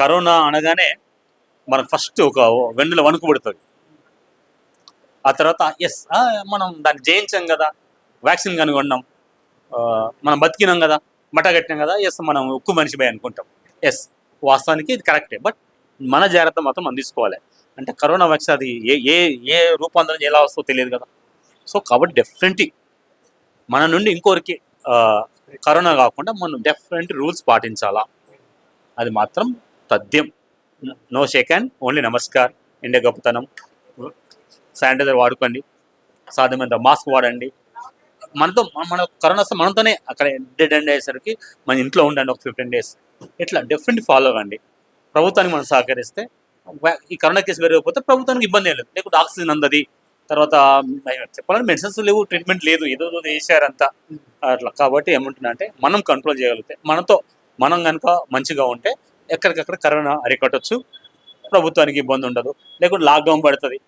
Corona అనగానే మనకు first ఒక వెన్నుల వణుకు పుడుతుంది. ఆ తర్వాత ఎస్ మనం దాన్ని జయించాం కదా, వ్యాక్సిన్ కనుగొన్నాం, మనం బతికినాం కదా, మటగట్టినాం కదా, ఎస్ మనం ఉక్కు మనిషిపై అనుకుంటాం. ఎస్, వాస్తవానికి ఇది కరెక్టే. బట్ మన జాగ్రత్త మాత్రం మనం తీసుకోవాలి. అంటే కరోనా వ్యాక్సిన్ అది ఏ ఏ ఏ రూపాంతరం ఎలా వస్తుందో తెలియదు కదా. సో కాబట్టి డెఫినెట్లీ మన నుండి ఇంకోరికి కరోనా కాకుండా మనం డెఫినెట్ రూల్స్ పాటించాలా, అది మాత్రం తథ్యం. No shake hand, only namaskar. India గొప్పతనం. శానిటైజర్ వాడుకోండి, సాధ్యమైనంత మాస్క్ వాడండి. మనతో మన కరోనా వస్తే మనతోనే అక్కడ డెడ్ అయ్యేసరికి మన ఇంట్లో ఉండండి ఒక 15 days. ఇట్లా డెఫినెట్ ఫాలో అవ్వండి. ప్రభుత్వానికి మనం సహకరిస్తే ఈ కరోనా కేసు పెరిగిపోతే ప్రభుత్వానికి ఇబ్బంది ఏం లేదు. లేకుంటే ఆక్సిజన్ అందది, తర్వాత చెప్పాలంటే మెడిసిన్స్ లేవు, ట్రీట్మెంట్ లేదు, ఏదో వేసారంతా అట్లా. కాబట్టి ఏమంటున్నా అంటే మనం కంట్రోల్ చేయగలిగితే, మనతో మనం కనుక మంచిగా ఉంటే ఎక్కడికక్కడ కరోనా అరికట్టచ్చు, ప్రభుత్వానికి ఇబ్బంది ఉండదు. లేకుంటే లాక్డౌన్ పడుతుంది,